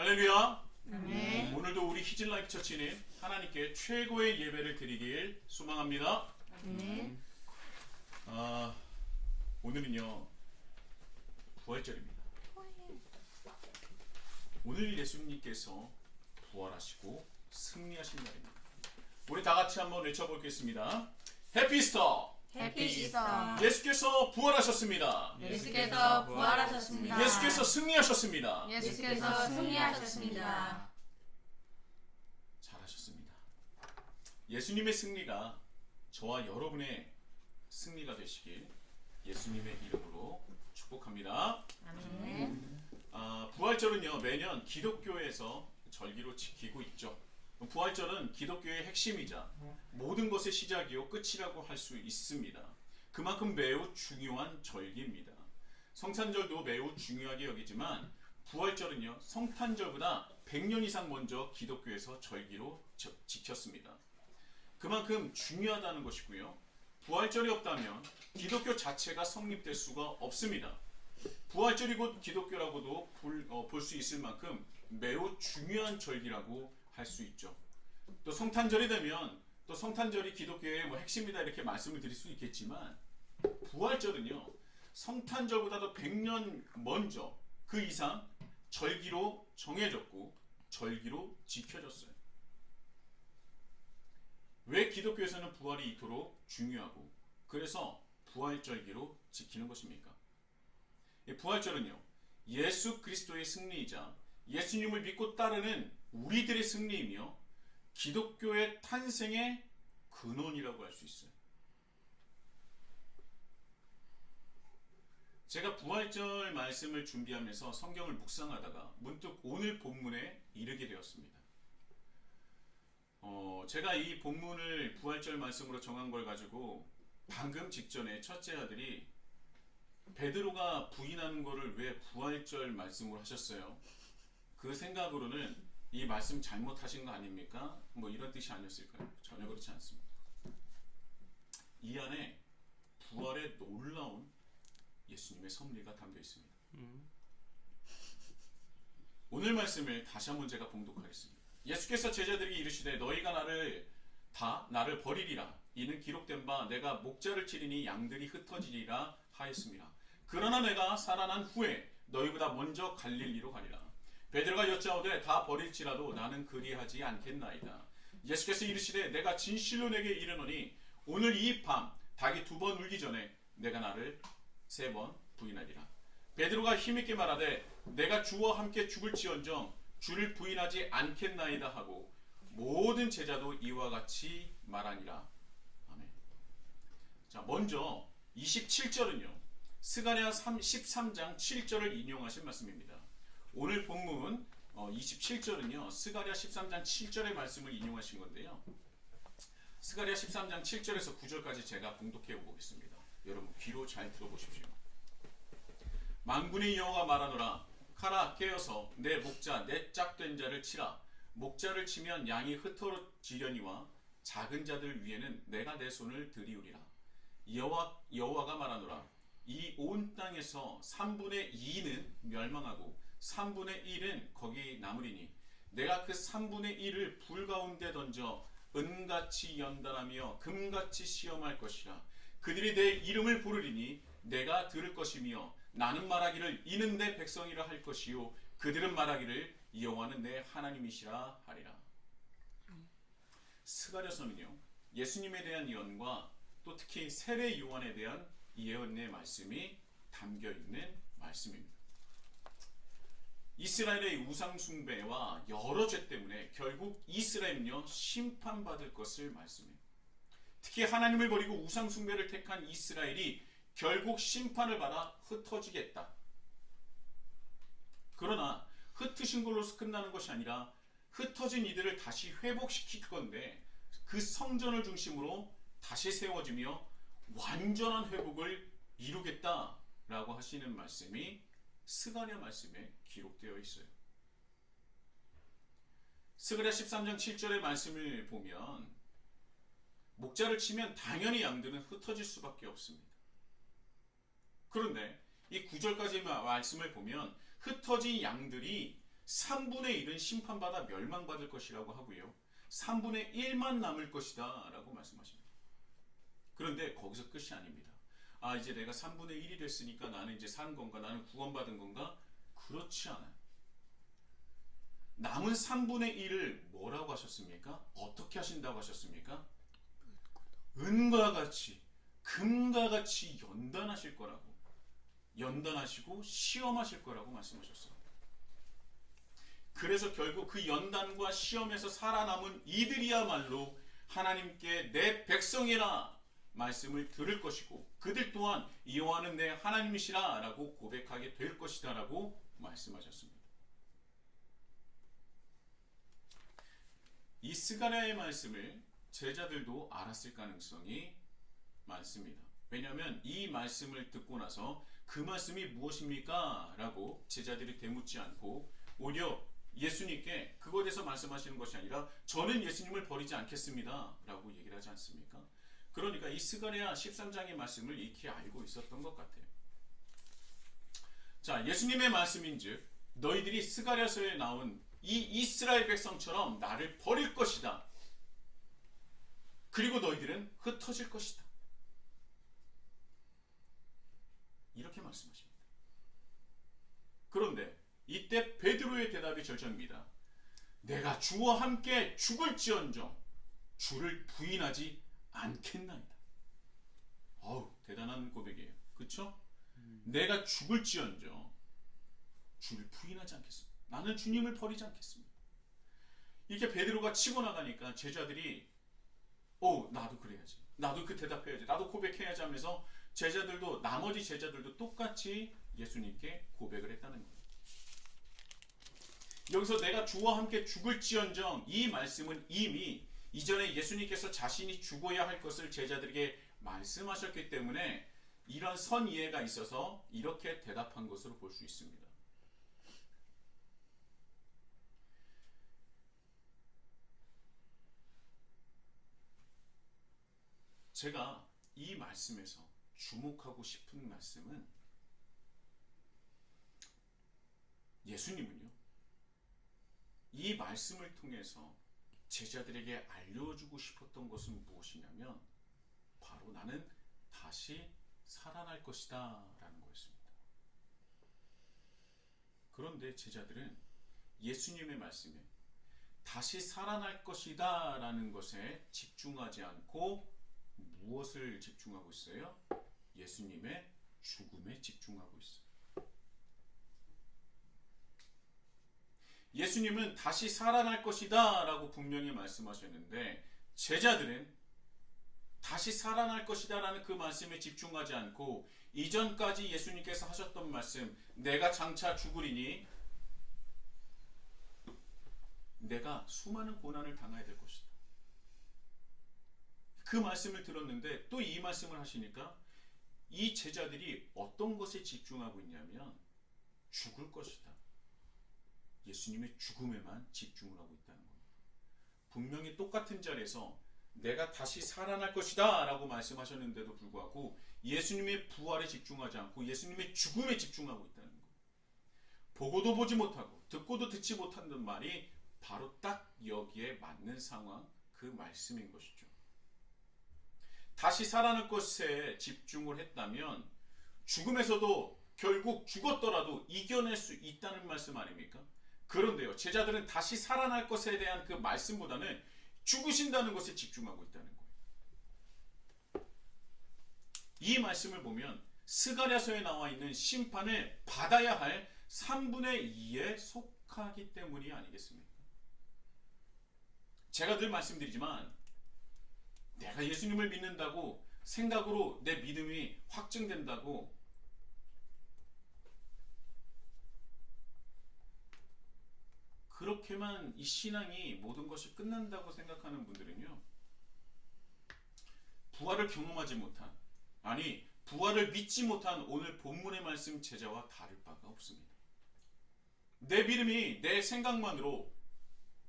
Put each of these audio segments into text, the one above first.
할렐루야. 아멘. 오늘도 우리 히즐라이프 처치는 하나님께 최고의 예배를 드리길 소망합니다. 아멘. 오늘은요 부활절입니다. 오늘 예수님께서 부활하시고 승리하신 날입니다. 우리 다 같이 한번 외쳐보겠습니다. 해피스터. 해피 이스터. 예수께서 부활하셨습니다. 예수께서 부활하셨습니다. 예수께서 승리하셨습니다. 예수께서 승리하셨습니다. 잘하셨습니다. 예수님의 승리가 저와 여러분의 승리가 되시길 예수님의 이름으로 축복합니다. 아멘. 부활절은요 매년 기독교에서 절기로 지키고 있죠. 부활절은 기독교의 핵심이자 모든 것의 시작이요 끝이라고 할 수 있습니다. 그만큼 매우 중요한 절기입니다. 성탄절도 매우 중요하게 여기지만 부활절은요 성탄절보다 100년 이상 먼저 기독교에서 절기로 지켰습니다. 그만큼 중요하다는 것이고요. 부활절이 없다면 기독교 자체가 성립될 수가 없습니다. 부활절이 곧 기독교라고도 볼 수 있을 만큼 매우 중요한 절기라고 할 수 있죠. 또 성탄절이 되면 또 성탄절이 기독교의 핵심이다 이렇게 말씀을 드릴 수 있겠지만 부활절은요 성탄절보다도 100년 먼저 그 이상 절기로 정해졌고 절기로 지켜졌어요. 왜 기독교에서는 부활이 이토록 중요하고 그래서 부활절기로 지키는 것입니까? 부활절은요 예수 그리스도의 승리이자 예수님을 믿고 따르는 우리들의 승리이며 기독교의 탄생의 근원이라고 할 수 있어요. 제가 부활절 말씀을 준비하면서 성경을 묵상하다가 문득 오늘 본문에 이르게 되었습니다. 제가 이 본문을 부활절 말씀으로 정한 걸 가지고 방금 직전에 첫째 아들이 베드로가 부인하는 거를 왜 부활절 말씀으로 하셨어요? 그 생각으로는 이 말씀 잘못하신 거 아닙니까? 뭐 이런 뜻이 아니었을까요? 전혀 그렇지 않습니다. 이 안에 부활의 놀라운 예수님의 섭리가 담겨 있습니다. 오늘 말씀을 다시 한번 제가 봉독하겠습니다. 예수께서 제자들에게 이르시되 너희가 나를 버리리라. 이는 기록된 바 내가 목자를 치리니 양들이 흩어지리라 하였습니다. 그러나 내가 살아난 후에 너희보다 먼저 갈릴리로 가리라. 베드로가 여짜오되 다 버릴지라도 나는 그리하지 않겠나이다. 예수께서 이르시되 내가 진실로 내게 이르노니 오늘 이 밤 닭이 2번 울기 전에 내가 나를 3번 부인하리라. 베드로가 힘있게 말하되 내가 주와 함께 죽을지언정 주를 부인하지 않겠나이다 하고 모든 제자도 이와 같이 말하니라. 아멘. 자, 먼저 27절은요 스가랴 13장 7절을 인용하신 말씀입니다. 오늘 본문 27절은요 스가랴 13장 7절의 말씀을 인용하신 건데요. 스가랴 13장 7절에서 9절까지 제가 봉독해 보겠습니다. 여러분 귀로 잘 들어보십시오. 만군의 여호와가 말하노라. 가라 깨어서 내 목자 내 짝된 자를 치라. 목자를 치면 양이 흩어지려니와 작은 자들 위에는 내가 내 손을 들이우리라. 여호와가 말하노라. 이 온 땅에서 3분의 2는 멸망하고 3분의 1은 거기 남으리니 내가 그 3분의 1을 불 가운데 던져 은같이 연단하며 금같이 시험할 것이라. 그들이 내 이름을 부르리니 내가 들을 것이며 나는 말하기를 이는 내 백성이라 할 것이요 그들은 말하기를 여호와는 내 하나님이시라 하리라. 스가랴서는요 예수님에 대한 예언과 또 특히 세례 요한에 대한 예언의 말씀이 담겨 있는 말씀입니다. 이스라엘의 우상 숭배와 여러 죄 때문에 결국 이스라엘은요 심판받을 것을 말씀해요. 특히 하나님을 버리고 우상 숭배를 택한 이스라엘이 결국 심판을 받아 흩어지겠다. 그러나 흩으신 걸로서 끝나는 것이 아니라 흩어진 이들을 다시 회복시킬 건데 그 성전을 중심으로 다시 세워지며 완전한 회복을 이루겠다라고 하시는 말씀이 스가랴 말씀에 기록되어 있어요. 스가랴 13장 7절의 말씀을 보면 목자를 치면 당연히 양들은 흩어질 수밖에 없습니다. 그런데 이 9절까지 말씀을 보면 흩어진 양들이 3분의 1은 심판받아 멸망받을 것이라고 하고요. 3분의 1만 남을 것이다 라고 말씀하십니다. 그런데 거기서 끝이 아닙니다. 아, 이제 내가 3분의 1이 됐으니까 나는 이제 산 건가? 나는 구원받은 건가? 그렇지 않아요. 남은 3분의 1을 뭐라고 하셨습니까? 어떻게 하신다고 하셨습니까? 은과 같이, 금과 같이 연단하실 거라고. 연단하시고 시험하실 거라고 말씀하셨어요. 그래서 결국 그 연단과 시험에서 살아남은 이들이야말로 하나님께 내 백성이라 말씀을 들을 것이고 그들 또한 여호와는 내 하나님이시라 라고 고백하게 될 것이다 라고 말씀하셨습니다. 이 스가랴의 말씀을 제자들도 알았을 가능성이 많습니다. 왜냐하면 이 말씀을 듣고 나서 그 말씀이 무엇입니까? 라고 제자들이 되묻지 않고 오히려 예수님께 그것에 대해서 말씀하시는 것이 아니라 저는 예수님을 버리지 않겠습니다 라고 얘기를 하지 않습니까? 그러니까 이 스가랴 13장의 말씀을 익히 알고 있었던 것 같아요. 자, 예수님의 말씀인즉 너희들이 스가랴서에 나온 이 이스라엘 백성처럼 나를 버릴 것이다. 그리고 너희들은 흩어질 것이다. 이렇게 말씀하십니다. 그런데 이때 베드로의 대답이 절정입니다. 내가 주와 함께 죽을지언정 주를 부인하지 않겠나이다. 어우, 대단한 고백이에요. 그쵸? 내가 죽을지언정 주를 부인하지 않겠습니다. 나는 주님을 버리지 않겠습니다. 이렇게 베드로가 치고 나가니까 제자들이 나도 그래야지. 나도 그 대답해야지. 나도 고백해야지 하면서 제자들도 나머지 제자들도 똑같이 예수님께 고백을 했다는 거예요. 여기서 내가 주와 함께 죽을지언정 이 말씀은 이미 이전에 예수님께서 자신이 죽어야 할 것을 제자들에게 말씀하셨기 때문에 이런 선이해가 있어서 이렇게 대답한 것으로 볼 수 있습니다. 제가 이 말씀에서 주목하고 싶은 말씀은 예수님은요, 이 말씀을 통해서 제자들에게 알려주고 싶었던 것은 무엇이냐면 바로 나는 다시 살아날 것이다 라는 거였습니다. 그런데 제자들은 예수님의 말씀에 다시 살아날 것이다 라는 것에 집중하지 않고 무엇을 집중하고 있어요? 예수님의 죽음에 집중하고 있어요. 예수님은 다시 살아날 것이다 라고 분명히 말씀하셨는데 제자들은 다시 살아날 것이다 라는 그 말씀에 집중하지 않고 이전까지 예수님께서 하셨던 말씀, 내가 장차 죽으리니 내가 수많은 고난을 당해야 될 것이다. 그 말씀을 들었는데 또 이 말씀을 하시니까 이 제자들이 어떤 것에 집중하고 있냐면 죽을 것이다. 예수님의 죽음에만 집중을 하고 있다는 겁니다. 분명히 똑같은 자리에서 내가 다시 살아날 것이다 라고 말씀하셨는데도 불구하고 예수님의 부활에 집중하지 않고 예수님의 죽음에 집중하고 있다는 거예요. 보고도 보지 못하고 듣고도 듣지 못한다는 말이 바로 딱 여기에 맞는 상황, 그 말씀인 것이죠. 다시 살아날 것에 집중을 했다면 죽음에서도 결국 죽었더라도 이겨낼 수 있다는 말씀 아닙니까? 그런데요, 제자들은 다시 살아날 것에 대한 그 말씀보다는 죽으신다는 것에 집중하고 있다는 거예요. 이 말씀을 보면 스가랴서에 나와 있는 심판을 받아야 할 3분의 2에 속하기 때문이 아니겠습니까? 제가 늘 말씀드리지만 내가 예수님을 믿는다고 생각으로 내 믿음이 확증된다고 그렇게만 이 신앙이 모든 것이 끝난다고 생각하는 분들은요, 부활을 경험하지 못한, 아니 부활을 믿지 못한 오늘 본문의 말씀 제자와 다를 바가 없습니다. 내 믿음이 내 생각만으로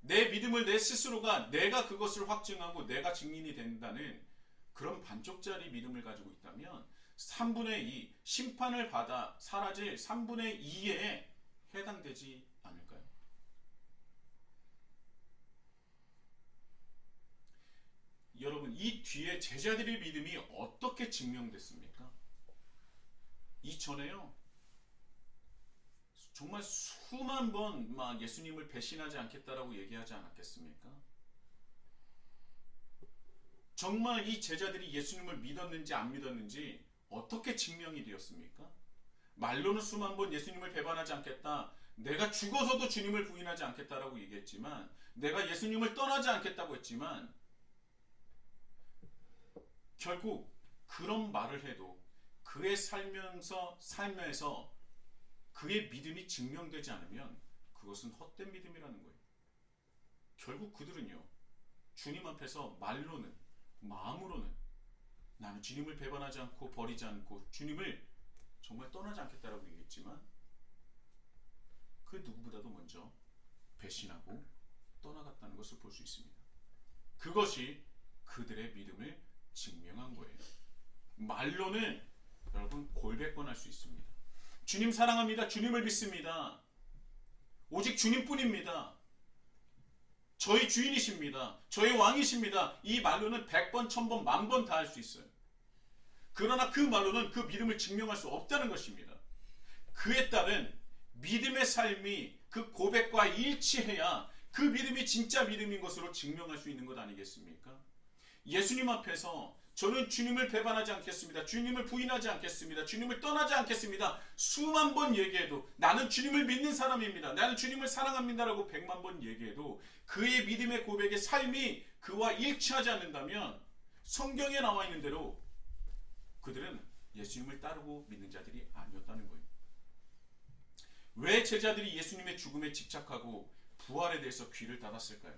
내 믿음을 내 스스로가 내가 그것을 확증하고 내가 증인이 된다는 그런 반쪽짜리 믿음을 가지고 있다면 3분의 2, 심판을 받아 사라질 3분의 2에 해당되지 않을까요? 이 뒤에 제자들의 믿음이 어떻게 증명됐습니까? 이전에요. 정말 수만 번 막 예수님을 배신하지 않겠다라고 얘기하지 않았겠습니까? 정말 이 제자들이 예수님을 믿었는지 안 믿었는지 어떻게 증명이 되었습니까? 말로는 수만 번 예수님을 배반하지 않겠다. 내가 죽어서도 주님을 부인하지 않겠다라고 얘기했지만, 내가 예수님을 떠나지 않겠다고 했지만, 결국 그런 말을 해도 그의 삶에서 그의 믿음이 증명되지 않으면 그것은 헛된 믿음이라는 거예요. 결국 그들은요, 주님 앞에서 말로는, 마음으로는 나는 주님을 배반하지 않고 버리지 않고 주님을 정말 떠나지 않겠다라고 얘기했지만, 그 누구보다도 먼저 배신하고 떠나갔다는 것을 볼 수 있습니다. 그것이 그들의 믿음을 증명한 거예요. 말로는 여러분 골백번 할 수 있습니다. 주님 사랑합니다. 주님을 믿습니다. 오직 주님뿐입니다. 저희 주인이십니다. 저희 왕이십니다. 이 말로는 100번, 1000번, 10,000번 다 할 수 있어요. 그러나 그 말로는 그 믿음을 증명할 수 없다는 것입니다. 그에 따른 믿음의 삶이 그 고백과 일치해야 그 믿음이 진짜 믿음인 것으로 증명할 수 있는 것 아니겠습니까? 예수님 앞에서 저는 주님을 배반하지 않겠습니다. 주님을 부인하지 않겠습니다. 주님을 떠나지 않겠습니다. 수만 번 얘기해도 나는 주님을 믿는 사람입니다. 나는 주님을 사랑합니다라고 100만 번 얘기해도 그의 믿음의 고백의 삶이 그와 일치하지 않는다면 성경에 나와 있는 대로 그들은 예수님을 따르고 믿는 자들이 아니었다는 거예요. 왜 제자들이 예수님의 죽음에 집착하고 부활에 대해서 귀를 닫았을까요?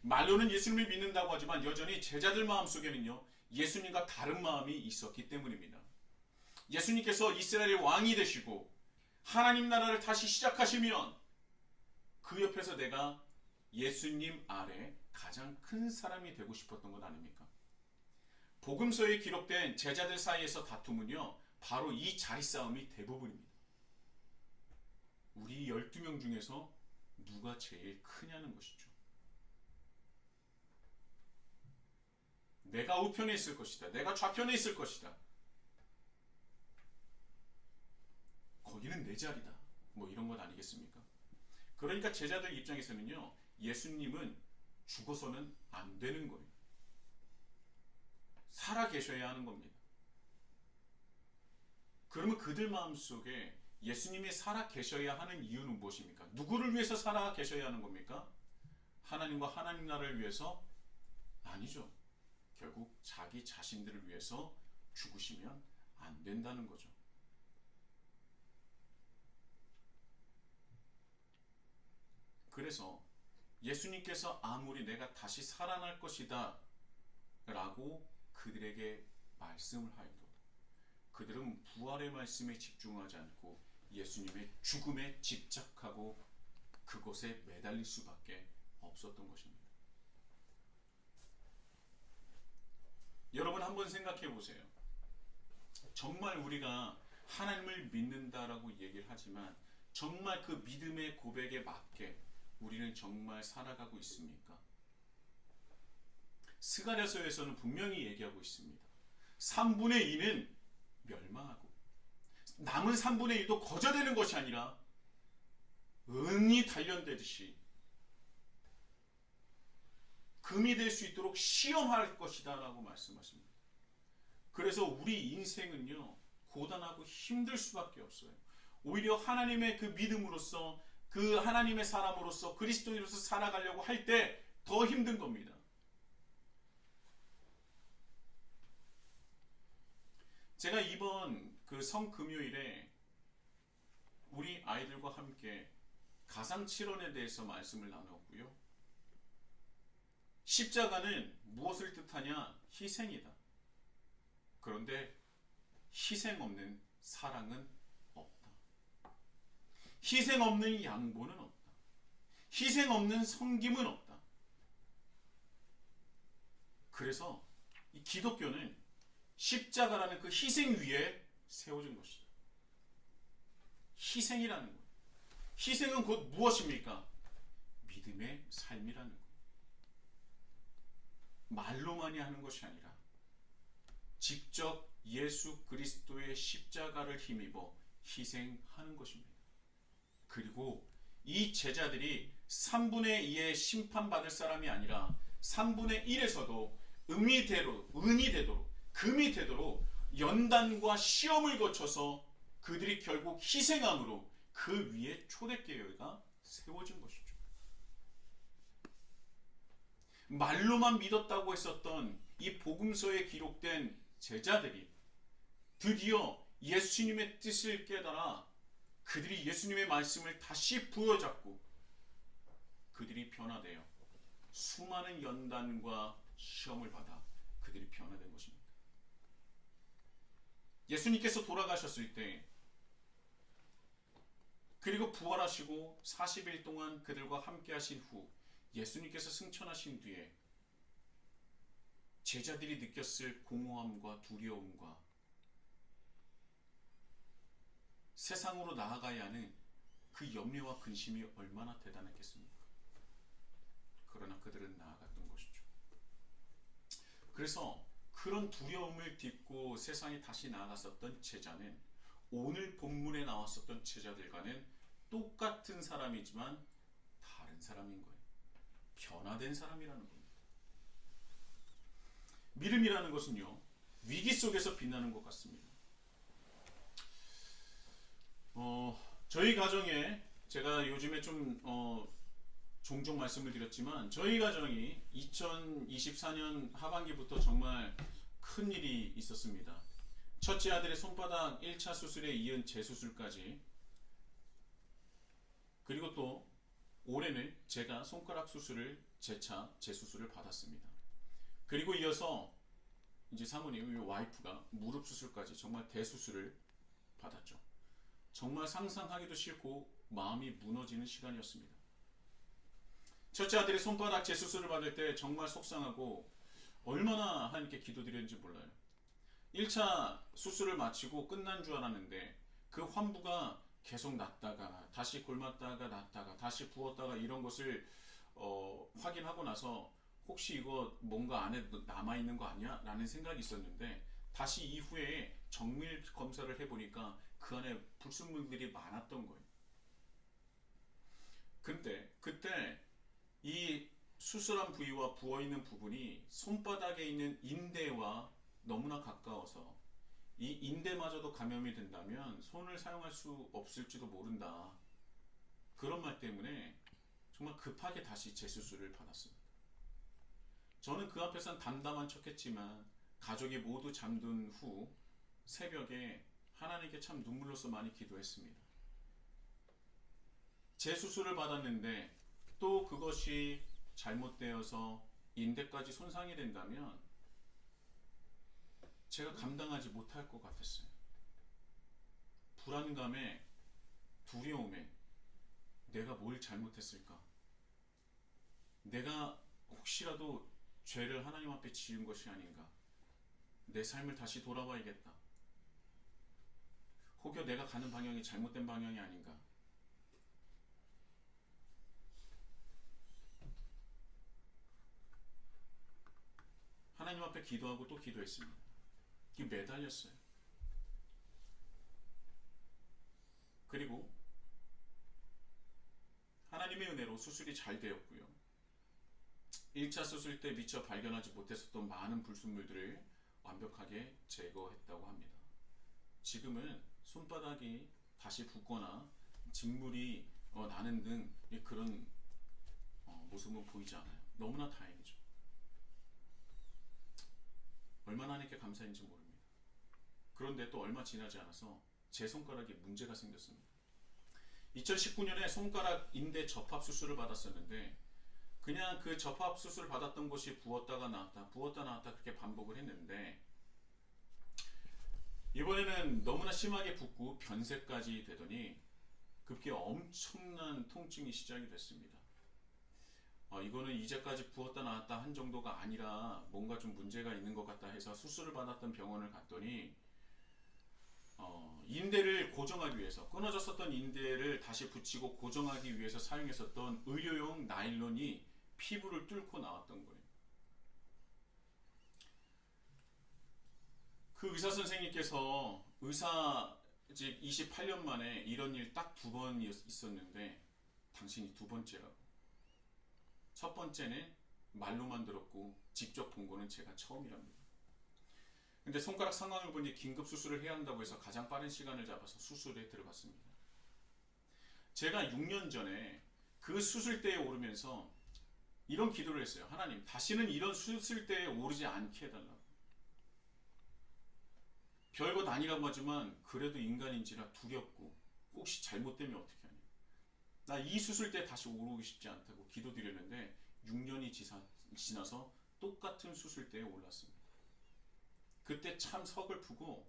말로는 예수님을 믿는다고 하지만 여전히 제자들 마음속에는요, 예수님과 다른 마음이 있었기 때문입니다. 예수님께서 이스라엘의 왕이 되시고 하나님 나라를 다시 시작하시면 그 옆에서 내가 예수님 아래 가장 큰 사람이 되고 싶었던 것 아닙니까? 복음서에 기록된 제자들 사이에서 다툼은요, 바로 이 자리싸움이 대부분입니다. 우리 12명 중에서 누가 제일 크냐는 것이죠. 내가 우편에 있을 것이다. 내가 좌편에 있을 것이다. 거기는 내 자리다. 뭐 이런 것 아니겠습니까? 그러니까 제자들 입장에서는요, 예수님은 죽어서는 안 되는 거예요. 살아 계셔야 하는 겁니다. 그러면 그들 마음속에 예수님이 살아 계셔야 하는 이유는 무엇입니까? 누구를 위해서 살아 계셔야 하는 겁니까? 하나님과 하나님 나라를 위해서? 아니죠. 결국 자기 자신들을 위해서 죽으시면 안 된다는 거죠. 그래서 예수님께서 아무리 내가 다시 살아날 것이다 라고 그들에게 말씀을 하여도 그들은 부활의 말씀에 집중하지 않고 예수님의 죽음에 집착하고 그것에 매달릴 수밖에 없었던 것입니다. 여러분 한번 생각해 보세요. 정말 우리가 하나님을 믿는다라고 얘기를 하지만 정말 그 믿음의 고백에 맞게 우리는 정말 살아가고 있습니까? 스가랴서에서는 분명히 얘기하고 있습니다. 3분의 2는 멸망하고 남은 3분의 1도 거저되는 것이 아니라 은이 단련되듯이 금이 될 수 있도록 시험할 것이다 라고 말씀하십니다. 그래서 우리 인생은요, 고단하고 힘들 수밖에 없어요. 오히려 하나님의 그 믿음으로서, 그 하나님의 사람으로서, 그리스도인으로서 살아가려고 할 때 더 힘든 겁니다. 제가 이번 그 성금요일에 우리 아이들과 함께 가상칠언에 대해서 말씀을 나눴고요. 십자가는 무엇을 뜻하냐? 희생이다. 그런데 희생 없는 사랑은 없다. 희생 없는 양보는 없다. 희생 없는 섬김은 없다. 그래서 이 기독교는 십자가라는 그 희생 위에 세워진 것이다. 희생이라는 것. 희생은 곧 무엇입니까? 믿음의 삶이라는 것. 말로만이 하는 것이 아니라 직접 예수 그리스도의 십자가를 힘입어 희생하는 것입니다. 그리고 이 제자들이 3분의 2의 심판받을 사람이 아니라 3분의 1에서도 은이 되도록 금이 되도록 연단과 시험을 거쳐서 그들이 결국 희생함으로 그 위에 초대교회가 세워진 것이죠. 말로만 믿었다고 했었던 이 복음서에 기록된 제자들이 드디어 예수님의 뜻을 깨달아 그들이 예수님의 말씀을 다시 부여잡고 그들이 변화되어 수많은 연단과 시험을 받아 그들이 변화된 것입니다. 예수님께서 돌아가셨을 때 그리고 부활하시고 40일 동안 그들과 함께 하신 후 예수님께서 승천하신 뒤에 제자들이 느꼈을 공허함과 두려움과 세상으로 나아가야 하는 그 염려와 근심이 얼마나 대단했겠습니까? 그러나 그들은 나아갔던 것이죠. 그래서 그런 두려움을 딛고 세상에 다시 나아갔었던 제자는 오늘 본문에 나왔었던 제자들과는 똑같은 사람이지만 다른 사람인 거예요. 변화된 사람이라는 겁니다. 믿음이라는 것은요, 위기 속에서 빛나는 것 같습니다. 저희 가정에 제가 요즘에 좀 종종 말씀을 드렸지만 저희 가정이 2024년 하반기부터 정말 큰 일이 있었습니다. 첫째 아들의 손바닥 1차 수술에 이은 재수술까지, 그리고 또 올해는 제가 손가락 수술을 재차 재수술을 받았습니다. 그리고 이어서 이제 사모님, 와이프가 무릎 수술까지 정말 대수술을 받았죠. 정말 상상하기도 싫고 마음이 무너지는 시간이었습니다. 첫째 아들의 손바닥 재수술을 받을 때 정말 속상하고 얼마나 하나님께 기도드렸는지 몰라요. 1차 수술을 마치고 끝난 줄 알았는데 그 환부가 계속 났다가 다시 골맞다가 났다가 다시 부었다가 이런 것을 확인하고 나서 혹시 이거 뭔가 안에 남아있는 거 아니야? 라는 생각이 있었는데 다시 이후에 정밀 검사를 해보니까 그 안에 불순물들이 많았던 거예요. 근데 그때 이 수술한 부위와 부어있는 부분이 손바닥에 있는 인대와 너무나 가까워서 이 인대마저도 감염이 된다면 손을 사용할 수 없을지도 모른다. 그런 말 때문에 정말 급하게 다시 재수술을 받았습니다. 저는 그 앞에선 담담한 척했지만 가족이 모두 잠든 후 새벽에 하나님께 참 눈물로써 많이 기도했습니다. 재수술을 받았는데 또 그것이 잘못되어서 인대까지 손상이 된다면 제가 감당하지 못할 것 같았어요. 불안감에, 두려움에 내가 뭘 잘못했을까? 내가 혹시라도 죄를 하나님 앞에 지은 것이 아닌가? 내 삶을 다시 돌아봐야겠다. 혹여 내가 가는 방향이 잘못된 방향이 아닌가? 하나님 앞에 기도하고 또 기도했습니다. 이게 매달렸어요. 그리고 하나님의 은혜로 수술이 잘 되었고요. 1차 수술 때 미처 발견하지 못했었던 많은 불순물들을 완벽하게 제거했다고 합니다. 지금은 손바닥이 다시 붓거나 진물이 나는 등 그런 모습은 보이지 않아요. 너무나 다행이죠. 얼마나 하나님께 감사인지 모릅니다. 그런데 또 얼마 지나지 않아서 제 손가락에 문제가 생겼습니다. 2019년에 손가락 인대 접합 수술을 받았었는데 그냥 그 접합 수술 받았던 곳이 부었다가 나왔다 부었다 나왔다 그렇게 반복을 했는데 이번에는 너무나 심하게 붓고 변색까지 되더니 급기야 엄청난 통증이 시작이 됐습니다. 이거는 이제까지 부었다 나왔다 한 정도가 아니라 뭔가 좀 문제가 있는 것 같다 해서 수술을 받았던 병원을 갔더니 인대를 고정하기 위해서 끊어졌었던 인대를 다시 붙이고 고정하기 위해서 사용했었던 의료용 나일론이 피부를 뚫고 나왔던 거예요. 그 의사 선생님께서 의사직 28년 만에 이런 일 딱 2번 있었는데 당신이 2번째라고. 첫 번째는 말로만 들었고 직접 본 거는 제가 처음이랍니다. 근데 손가락 상황을 보니 긴급 수술을 해야 한다고 해서 가장 빠른 시간을 잡아서 수술에 들어갔습니다. 제가 6년 전에 그 수술대에 오르면서 이런 기도를 했어요. 하나님, 다시는 이런 수술대에 오르지 않게 해달라고. 별것 아니라고 하지만 그래도 인간인지라 두렵고 혹시 잘못되면 어떻게 하냐. 나 이 수술대에 다시 오르고 싶지 않다고 기도드렸는데 6년이 지나서 똑같은 수술대에 올랐습니다. 그때 참 서글프고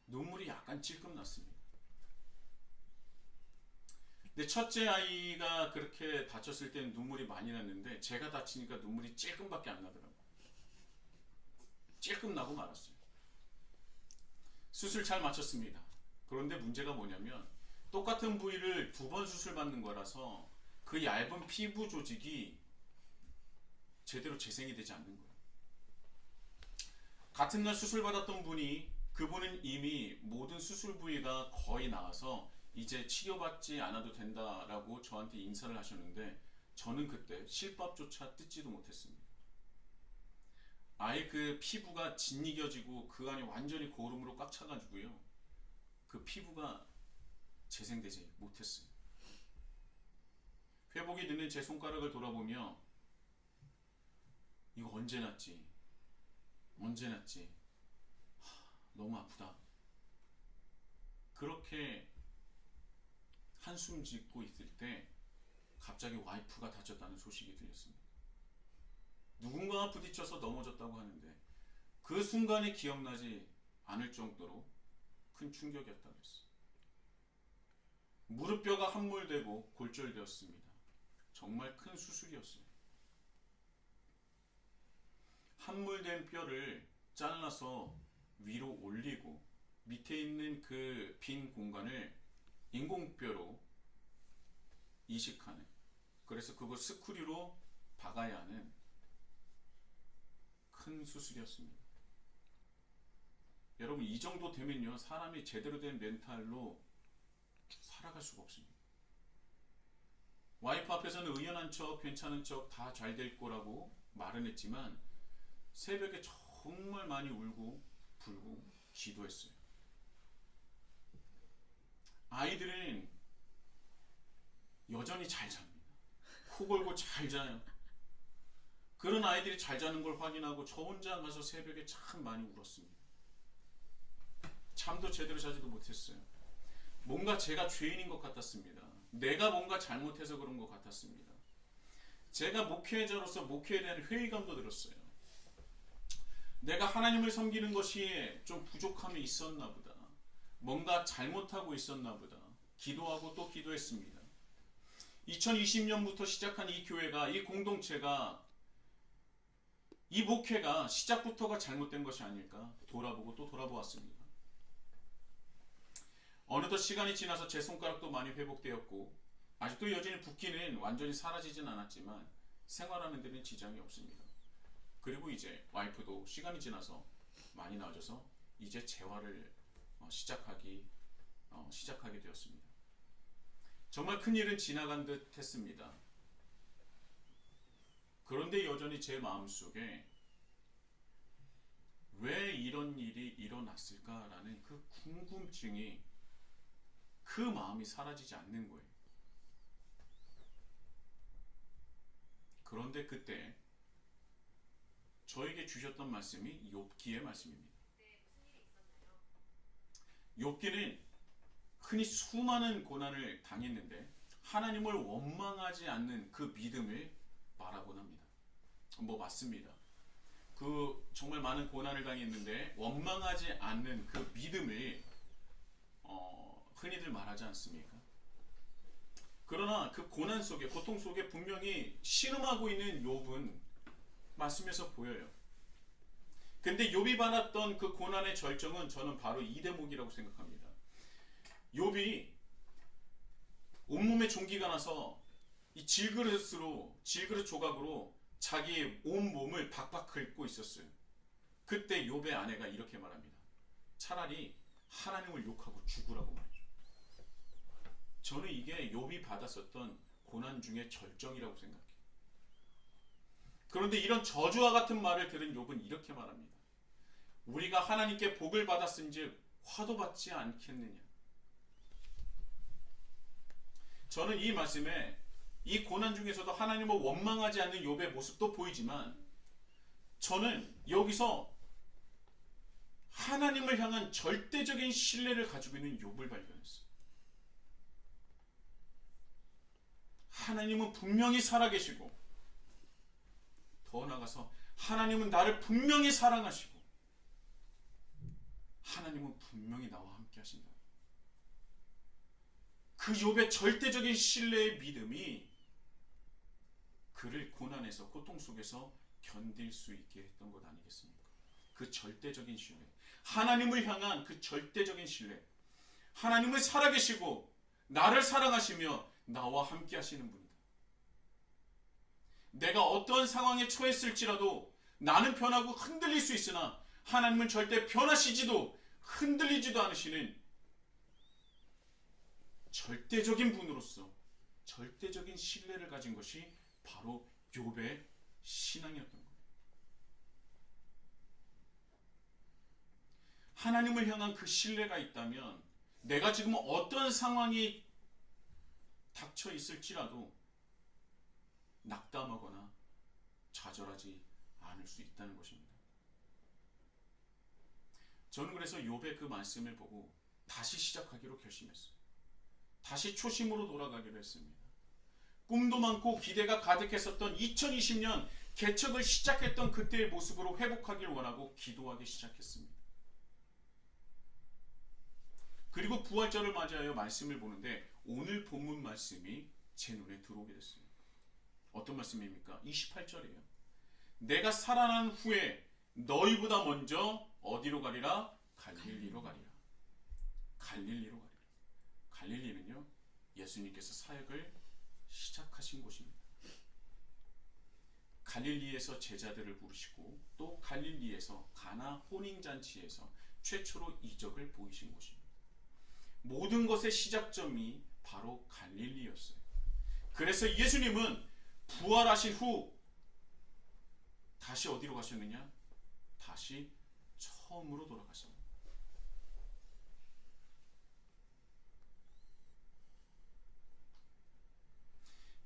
눈물이 약간 찔끔 났습니다. 근데 첫째 아이가 그렇게 다쳤을 때는 눈물이 많이 났는데 제가 다치니까 눈물이 찔끔밖에 안 나더라고요. 찔끔 나고 말았어요. 수술 잘 마쳤습니다. 그런데 문제가 뭐냐면 똑같은 부위를 2번 수술받는 거라서 그 얇은 피부 조직이 제대로 재생이 되지 않는 거예요. 같은 날 수술받았던 분이 그분은 이미 모든 수술 부위가 거의 나아서 이제 치료받지 않아도 된다라고 저한테 인사를 하셨는데 저는 그때 실밥조차 뜯지도 못했습니다. 아예 그 피부가 짓이겨지고 그 안이 완전히 고름으로 꽉 차가지고요. 그 피부가 재생되지 못했어요. 회복이 늦는 제 손가락을 돌아보며 이거 언제 났지? 언제 났지? 너무 아프다. 그렇게 한숨 짓고 있을 때 갑자기 와이프가 다쳤다는 소식이 들렸습니다. 누군가가 부딪혀서 넘어졌다고 하는데 그 순간이 기억나지 않을 정도로 큰 충격이었다고 했어요. 무릎뼈가 함몰되고 골절되었습니다. 정말 큰 수술이었어요. 함몰된 뼈를 잘라서 위로 올리고 밑에 있는 그 빈 공간을 인공뼈로 이식하는, 그래서 그걸 스크류로 박아야 하는 큰 수술이었습니다. 여러분, 이 정도 되면요, 사람이 제대로 된 멘탈로 살아갈 수가 없습니다. 와이프 앞에서는 의연한 척, 괜찮은 척, 다 잘 될 거라고 말은 했지만 새벽에 정말 많이 울고 불고 기도했어요. 아이들은 여전히 잘 잡니다. 코 골고 잘 자요. 그런 아이들이 잘 자는 걸 확인하고 저 혼자 가서 새벽에 참 많이 울었습니다. 잠도 제대로 자지도 못했어요. 뭔가 제가 죄인인 것 같았습니다. 내가 뭔가 잘못해서 그런 것 같았습니다. 제가 목회자로서 목회에 대한 회의감도 들었어요. 내가 하나님을 섬기는 것이 좀 부족함이 있었나 보다. 뭔가 잘못하고 있었나 보다. 기도하고 또 기도했습니다. 2020년부터 시작한 이 교회가, 이 공동체가, 이 목회가 시작부터가 잘못된 것이 아닐까 돌아보고 또 돌아보았습니다. 어느덧 시간이 지나서 제 손가락도 많이 회복되었고 아직도 여전히 붓기는 완전히 사라지진 않았지만 생활하는 데는 지장이 없습니다. 그리고 이제 와이프도 시간이 지나서 많이 나아져서 이제 재활을 시작하게 되었습니다. 정말 큰일은 지나간 듯 했습니다. 그런데 여전히 제 마음속에 왜 이런 일이 일어났을까라는 그 궁금증이, 그 마음이 사라지지 않는 거예요. 그런데 그때 저에게 주셨던 말씀이 욥기의 말씀입니다. 욥기는 흔히 수많은 고난을 당했는데 하나님을 원망하지 않는 그 믿음을 말하곤 합니다. 맞습니다. 그 정말 많은 고난을 당했는데 원망하지 않는 그 믿음을 흔히들 말하지 않습니까? 그러나 그 고난 속에, 고통 속에 분명히 신음하고 있는 욥은 말씀에서 보여요. 근데 욥이 받았던 그 고난의 절정은 저는 바로 이 대목이라고 생각합니다. 욥이 온몸에 종기가 나서 이 질그릇 조각으로 자기의 온 몸을 박박 긁고 있었어요. 그때 욥의 아내가 이렇게 말합니다. 차라리 하나님을 욕하고 죽으라고 말이죠. 저는 이게 욥이 받았었던 고난 중에 절정이라고 생각해요. 그런데 이런 저주와 같은 말을 들은 욥은 이렇게 말합니다. 우리가 하나님께 복을 받았은즉 화도 받지 않겠느냐. 저는 이 말씀에 이 고난 중에서도 하나님을 원망하지 않는 욥의 모습도 보이지만 저는 여기서 하나님을 향한 절대적인 신뢰를 가지고 있는 욥을 발견했어요. 하나님은 분명히 살아계시고 더 나아가서 하나님은 나를 분명히 사랑하시고 하나님은 분명히 나와 함께 하신다. 그 욥의 절대적인 신뢰의 믿음이 그를 고난에서 고통 속에서 견딜 수 있게 했던 것 아니겠습니까? 그 절대적인 신뢰, 하나님을 향한 그 절대적인 신뢰, 하나님은 살아계시고 나를 사랑하시며 나와 함께 하시는 분이다. 내가 어떤 상황에 처했을지라도 나는 변하고 흔들릴 수 있으나 하나님은 절대 변하시지도 흔들리지도 않으시는 절대적인 분으로서 절대적인 신뢰를 가진 것이 바로 욥의 신앙이었던 거예요. 하나님을 향한 그 신뢰가 있다면 내가 지금 어떤 상황이 닥쳐 있을지라도 낙담하거나 좌절하지 않을 수 있다는 것입니다. 저는 그래서 욥의 그 말씀을 보고 다시 시작하기로 결심했어요. 다시 초심으로 돌아가기로 했습니다. 꿈도 많고 기대가 가득했었던 2020년 개척을 시작했던 그때의 모습으로 회복하길 원하고 기도하기 시작했습니다. 그리고 부활절을 맞이하여 말씀을 보는데 오늘 본문 말씀이 제 눈에 들어오게 됐어요. 어떤 말씀입니까? 28절이에요. 내가 살아난 후에 너희보다 먼저 어디로 가리라? 갈릴리로 가리라. 갈릴리로 가리라. 갈릴리는요, 예수님께서 사역을 시작하신 곳입니다. 갈릴리에서 제자들을 부르시고 또 갈릴리에서 가나 혼인잔치에서 최초로 이적을 보이신 곳입니다. 모든 것의 시작점이 바로 갈릴리였어요. 그래서 예수님은 부활하신 후 다시 어디로 가셨느냐? 다시 처음으로 돌아가셨습니다.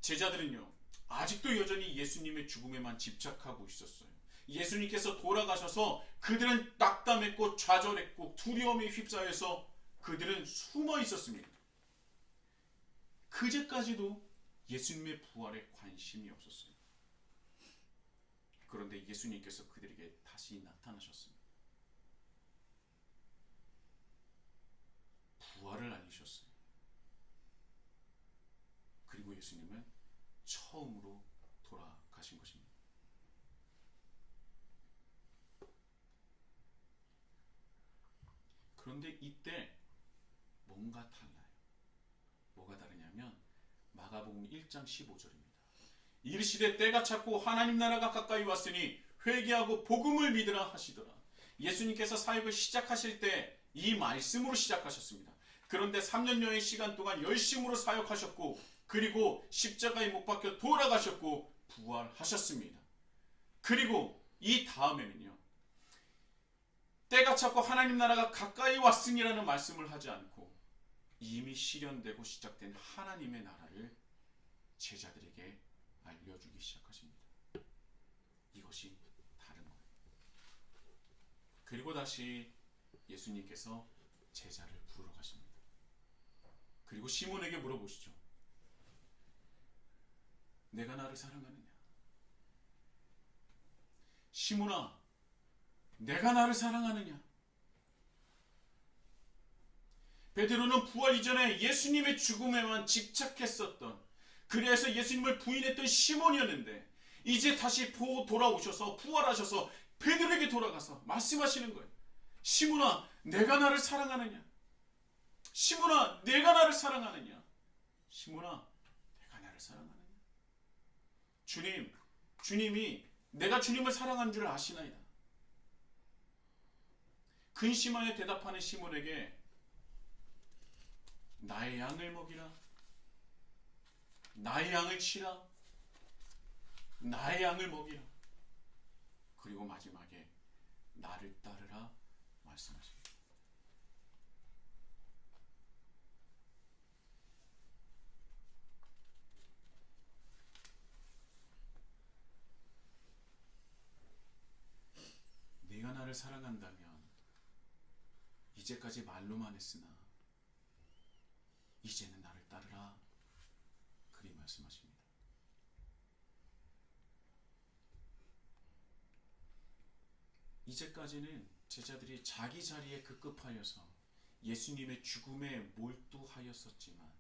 제자들은요, 아직도 여전히 예수님의 죽음에만 집착하고 있었어요. 예수님께서 돌아가셔서 그들은 낙담했고 좌절했고 두려움에 휩싸여서 그들은 숨어 있었습니다. 그제까지도 예수님의 부활에 관심이 없었어요. 그런데 예수님께서 그들에게 다시 나타나셨습니다. 부활을 알리셨어요. 그리고 예수님은 처음으로 돌아가신 것입니다. 그런데 이때 뭔가 달라요. 뭐가 다르냐면 마가복음 1장 15절입니다. 이르시되 때가 찼고 하나님 나라가 가까이 왔으니 회개하고 복음을 믿으라 하시더라. 예수님께서 사역을 시작하실 때 이 말씀으로 시작하셨습니다. 그런데 3년여의 시간 동안 열심으로 사역하셨고 그리고 십자가에 못 박혀 돌아가셨고 부활하셨습니다. 그리고 이 다음에는요, 때가 찼고 하나님 나라가 가까이 왔으니라는 말씀을 하지 않고 이미 실현되고 시작된 하나님의 나라를 제자들에게 알려주기 시작하십니다. 이것이 다른 거예요. 그리고 다시 예수님께서 제자를 부르러 가십니다. 그리고 시몬에게 물어보시죠. 내가 나를 사랑하느냐? 시몬아, 내가 나를 사랑하느냐? 베드로는 부활 이전에 예수님의 죽음에만 집착했었던, 그래서 예수님을 부인했던 시몬이었는데 이제 다시 돌아오셔서 부활하셔서 베드로에게 돌아가서 말씀하시는 거예요. 시몬아, 내가 나를 사랑하느냐? 시몬아, 내가 나를 사랑하느냐? 시몬아, 내가 나를 사랑하느냐? 주님이 내가 주님을 사랑하는 줄 아시나이다. 근심하여 대답하는 시몬에게 나의 양을 먹이라, 나의 양을 치라, 나의 양을 먹이라, 그리고 마지막에 나를 따르라 말씀하십니다. 네가 나를 사랑한다면 이제까지 말로만 했으나 이제는 나를 따르라, 그리 말씀하십니다. 이제까지는 제자들이 자기 자리에 급급하여서 예수님의 죽음에 몰두하였었지만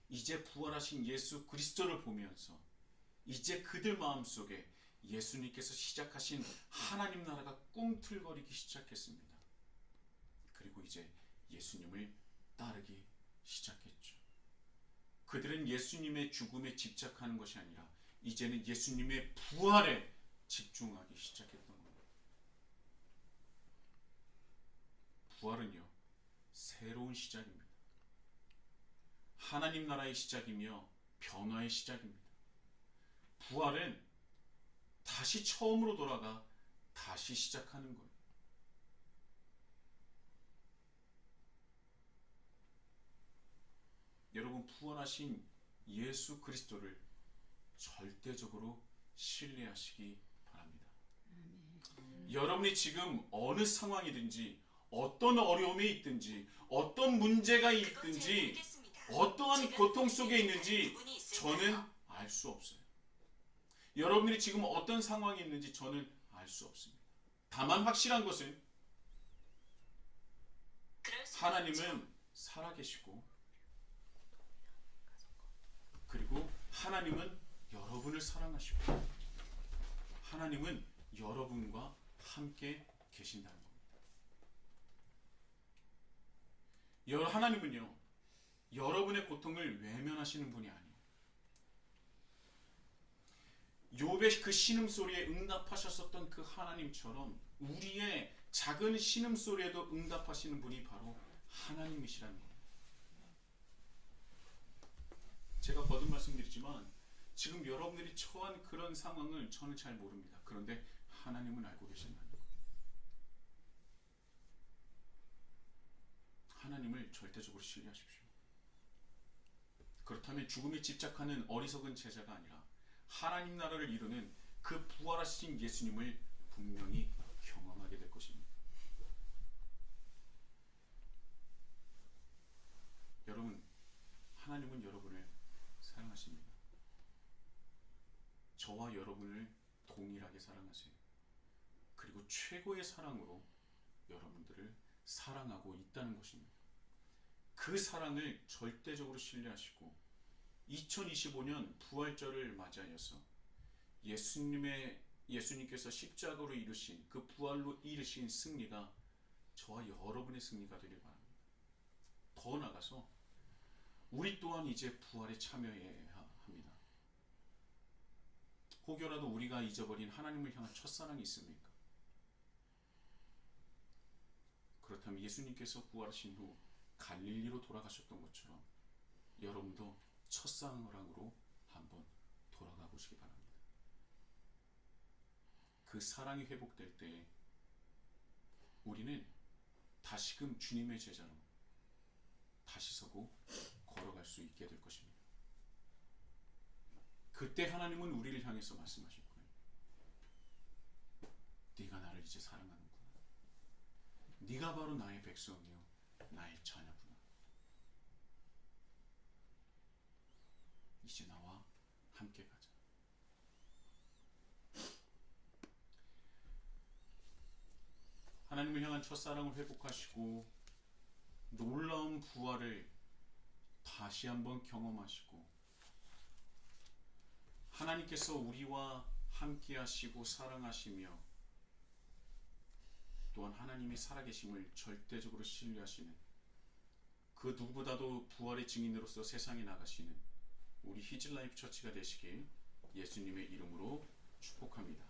이제 부활하신 예수 그리스도를 보면서 이제 그들 마음속에 예수님께서 시작하신 하나님 나라가 꿈틀거리기 시작했습니다. 그리고 이제 예수님을 따르기 시작했죠. 그들은 예수님의 죽음에 집착하는 것이 아니라 이제는 예수님의 부활에 집중하기 시작했던 겁니다. 부활은요, 새로운 시작입니다. 하나님 나라의 시작이며 변화의 시작입니다. 부활은 다시 처음으로 돌아가 다시 시작하는 거예요. 여러분, 부활하신 예수 그리스도를 절대적으로 신뢰하시기 바랍니다. 여러분이 지금 어느 상황이든지 어떤 어려움이 있든지 어떤 문제가 있든지 어떠한 고통 속에 있는지 저는 알 수 없어요. 여러분들이 지금 어떤 상황이 있는지 저는 알 수 없습니다. 다만 확실한 것은 하나님은 살아계시고 그리고 하나님은 여러분을 사랑하시고 하나님은 여러분과 함께 계신다는 겁니다. 하나님은요, 여러분의 고통을 외면하시는 분이 아니에요. 욥의 그 신음소리에 응답하셨었던 그 하나님처럼 우리의 작은 신음소리에도 응답하시는 분이 바로 하나님이시라는 거예요. 제가 거듭 말씀드리지만 지금 여러분들이 처한 그런 상황을 저는 잘 모릅니다. 그런데 하나님은 알고 계신다는 거예요. 하나님을 절대적으로 신뢰하십시오. 그렇다면 죽음에 집착하는 어리석은 제자가 아니라 하나님 나라를 이루는 그 부활하신 예수님을 분명히 경험하게 될 것입니다. 여러분, 하나님은 여러분을 사랑하십니다. 저와 여러분을 동일하게 사랑하세요. 그리고 최고의 사랑으로 여러분들을 사랑하고 있다는 것입니다. 그 사랑을 절대적으로 신뢰하시고 2025년 부활절을 맞이하여서 예수님께서 십자가로 이루신 그 부활로 이루신 승리가 저와 여러분의 승리가 되길 바랍니다. 더 나아가서 우리 또한 이제 부활에 참여해야 합니다. 혹여라도 우리가 잊어버린 하나님을 향한 첫사랑이 있습니까? 그렇다면 예수님께서 부활하신 후 갈릴리로 돌아가셨던 것처럼 여러분도 첫사랑으로 한번 돌아가 보시기 바랍니다. 그 사랑이 회복될 때 우리는 다시금 주님의 제자로 다시 서고 걸어갈 수 있게 될 것입니다. 그때 하나님은 우리를 향해서 말씀하실 거예요. 네가 나를 이제 사랑하는구나. 네가 바로 나의 백성이요 나의 자녀구나. 이제 나와 함께 가자. 하나님을 향한 첫사랑을 회복하시고 놀라운 부활을 다시 한번 경험하시고 하나님께서 우리와 함께 하시고 사랑하시며 또한 하나님의 살아계심을 절대적으로 신뢰하시는 그 누구보다도 부활의 증인으로서 세상에 나가시는 우리 히즐라이프 처치가 되시길 예수님의 이름으로 축복합니다.